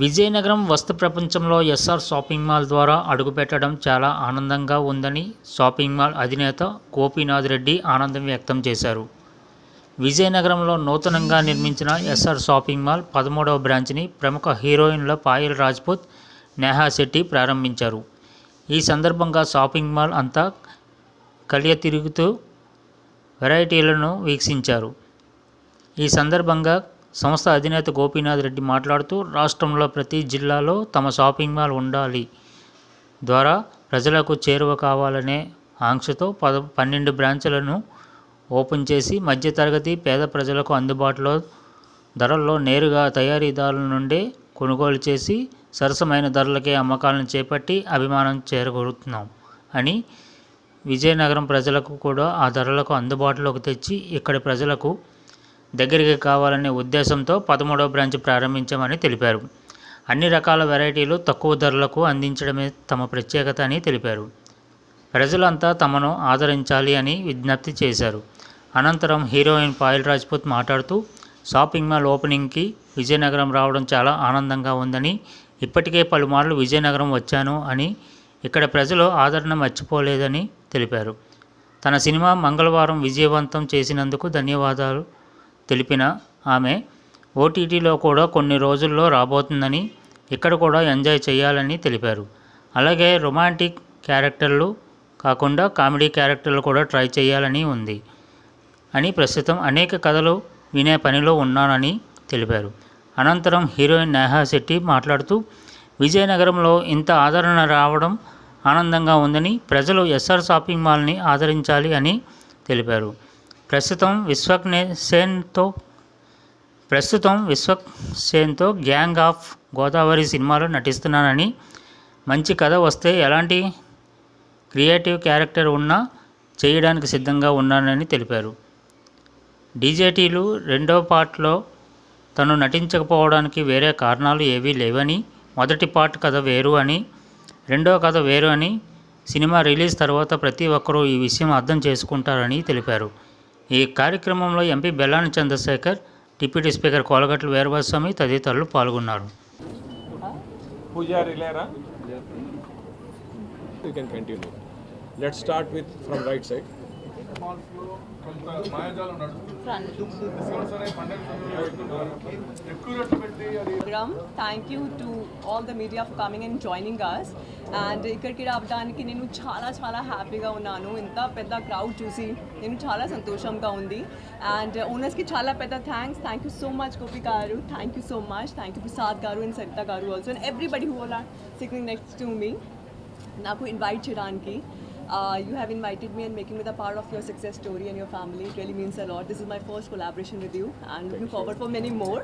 విజయనగరం వస్తు ప్రపంచంలో SR shopping mall ద్వారా అడుగుపెట్టడం చాలా ఆనందంగా ఉందని షాపింగ్ మాల్ అధినేత గోపీనాథ్ రెడ్డి ఆనందం వ్యక్తం చేశారు. విజయనగరంలో నూతనంగా నిర్మించిన ఎస్ఆర్ షాపింగ్ మాల్ 13వ బ్రాంచ్ని ప్రముఖ హీరోయిన్ల పాయల్ రాజ్పుత్, నేహా శెట్టి ప్రారంభించారు. ఈ సందర్భంగా షాపింగ్ మాల్ అంతా కలియతిరుగుతూ వెరైటీలను వీక్షించారు. ఈ సందర్భంగా సంస్థ అధినేత గోపీనాథ్ రెడ్డి మాట్లాడుతూ, రాష్ట్రంలో ప్రతి జిల్లాలో తమ షాపింగ్ మాల్ ఉండాలి ద్వారా ప్రజలకు చేరువ కావాలనే ఆంక్షతో 12 బ్రాంచ్లను ఓపెన్ చేసి మధ్యతరగతి పేద ప్రజలకు అందుబాటులో ధరల్లో నేరుగా తయారీదారుల నుండే కొనుగోలు చేసి సరసమైన ధరలకే అమ్మకాలను చేపట్టి అభిమానం చేరగొడుతున్నాం అని, విజయనగరం ప్రజలకు కూడా ఆ ధరలకు అందుబాటులోకి తెచ్చి ఇక్కడి ప్రజలకు దగ్గరికి కావాలనే ఉద్దేశంతో 13వ బ్రాంచ్ ప్రారంభించామని తెలిపారు. అన్ని రకాల వెరైటీలు తక్కువ ధరలకు అందించడమే తమ ప్రత్యేకత అని తెలిపారు. ప్రజలంతా తమను ఆదరించాలి అని విజ్ఞప్తి చేశారు. అనంతరం హీరోయిన్ పాయల్ రాజ్పుత్ మాట్లాడుతూ, షాపింగ్ మాల్ ఓపెనింగ్కి విజయనగరం రావడం చాలా ఆనందంగా ఉందని, ఇప్పటికే పలుమార్లు విజయనగరం వచ్చాను అని, ఇక్కడ ప్రజలు ఆదరణ మర్చిపోలేదని తెలిపారు. తన సినిమా మంగళవారం విజయవంతం చేసినందుకు ధన్యవాదాలు తెలిపిన ఆమె, ఓటీటీలో కూడా కొన్ని రోజుల్లో రాబోతుందని, ఇక్కడ కూడా ఎంజాయ్ చేయాలని తెలిపారు. అలాగే రొమాంటిక్ క్యారెక్టర్లు కాకుండా కామెడీ క్యారెక్టర్లు కూడా ట్రై చేయాలని ఉంది అని, ప్రస్తుతం అనేక కథలు వినే పనిలో ఉన్నానని తెలిపారు. అనంతరం హీరోయిన్ నేహా శెట్టి మాట్లాడుతూ, విజయనగరంలో ఇంత ఆదరణ రావడం ఆనందంగా ఉందని, ప్రజలు ఎస్ఆర్ షాపింగ్ మాల్ని ఆదరించాలి అని తెలిపారు. ప్రస్తుతం విశ్వక్సేన్తో గ్యాంగ్ ఆఫ్ గోదావరి సినిమాలో నటిస్తున్నానని, మంచి కథ వస్తే ఎలాంటి క్రియేటివ్ క్యారెక్టర్ ఉన్నా చేయడానికి సిద్ధంగా ఉన్నానని తెలిపారు. డీజేటీలు 2వ పార్ట్లో తను నటించకపోవడానికి వేరే కారణాలు ఏవీ లేవని, మొదటి పార్ట్ కథ వేరు అని, 2వ కథ వేరు అని, సినిమా రిలీజ్ తర్వాత ప్రతి ఒక్కరూ ఈ విషయం అర్థం చేసుకుంటారని తెలిపారు. ఈ కార్యక్రమంలో MP Bellana Chandrasekhar, deputy speaker Kolagatla Veerabhadraswamy తదితరులు పాల్గొన్నారు. Thank you to all the media for coming and joining us. And ఇక్కడికి రావడానికి నేను చాలా హ్యాపీగా ఉన్నాను. ఇంత పెద్ద క్రౌడ్ చూసి నేను చాలా సంతోషంగా ఉంది. అండ్ ఓనర్స్కి చాలా పెద్ద thank you so much Gopi గారు, thank you so much, thank you Prasad గారు అండ్ సరిత గారు also, and everybody who are sitting next to me నాకు ఇన్వైట్ చేయడానికి. You have invited me and making me the part of your success story and your family. It really means a lot. This is my first collaboration with you and looking forward for many more.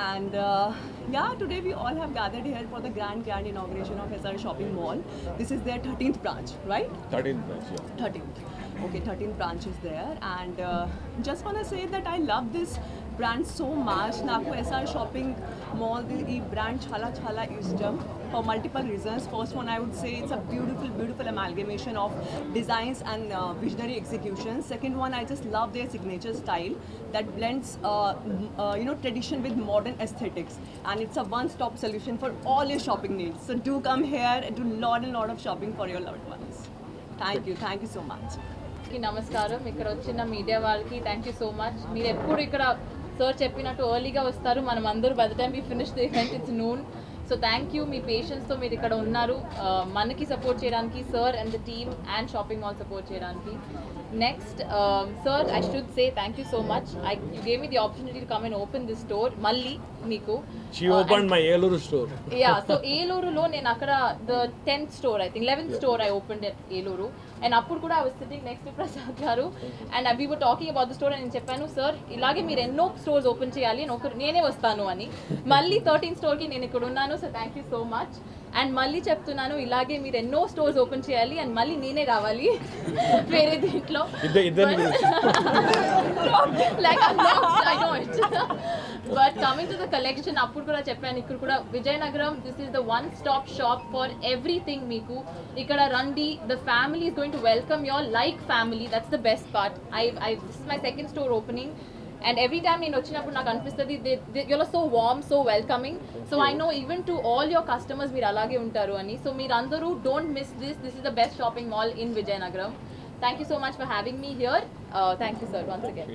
And today we all have gathered here for the grand inauguration of SR Shopping Mall. This is their 13th branch, right? 13th branch, yeah. 13th. Okay, 13th branch is there. And just want to say that I love this brand so much. Naku SR Shopping Mall, the brand chala ishtam for multiple reasons. First one, I would say it's a beautiful amalgamation of designs and visionary execution. Second one, I just love their signature style that blends tradition with modern aesthetics, and it's a one-stop solution for all your shopping needs. So do come here and do lot of shopping for your loved ones. Thank you so much. నమస్కారం. ఇక్కడ వచ్చిన media వాళ్ళకి thank you so much. మీరు ఎప్పుడు ఇక్కడ sir చెప్పినట్టు ఎర్లీగా వస్తారు. మనం అందరూ by the time we finish the event it's noon. So thank you, మీ పేషెన్స్తో మీరు ఇక్కడ ఉన్నారు మనకి సపోర్ట్ చేయడానికి, sir and the team and shopping mall support చేయడానికి. Next sir, I should say thank you so much. You gave me the opportunity to come and open this store. మళ్ళీ మీకు she opened my Eluru store. So ఏలూరులో నేను అక్కడ the 10th store, I think 11th store I opened at Eluru. And అప్పుడు కూడా I was sitting next to Prasad గారు and we were talking about the store. And నేను చెప్పాను, సార్ ఇలాగే మీరు ఎన్నో స్టోర్స్ ఓపెన్ చేయాలి అని నేనే వస్తాను అని. మళ్ళీ 13th స్టోర్కి నేను ఇక్కడ ఉన్నాను. So thank you so much. And మళ్ళీ చెప్తున్నాను, ఇలాగే మీరు ఎన్నో స్టోర్స్ ఓపెన్ చేయాలి అండ్ మళ్ళీ నేనే రావాలి వేరే దీంట్లో. But coming to the collection, అప్పుడు కూడా చెప్పాను, ఇక్కడ కూడా Vizianagaram this is the one stop shop for everything. మీకు ఇక్కడ రండి, the family is going to welcome your like family. That's the best part. This is my second store opening and every time నేను వచ్చినప్పుడు నాకు అనిపిస్తుంది you're so warm, so welcoming. So I know even to all your customers మీరు అలాగే ఉంటారు అని. So మీరు అందరూ don't miss this is the best shopping mall in Vizianagaram. Thank you so much for having me here. Thank you sir once again.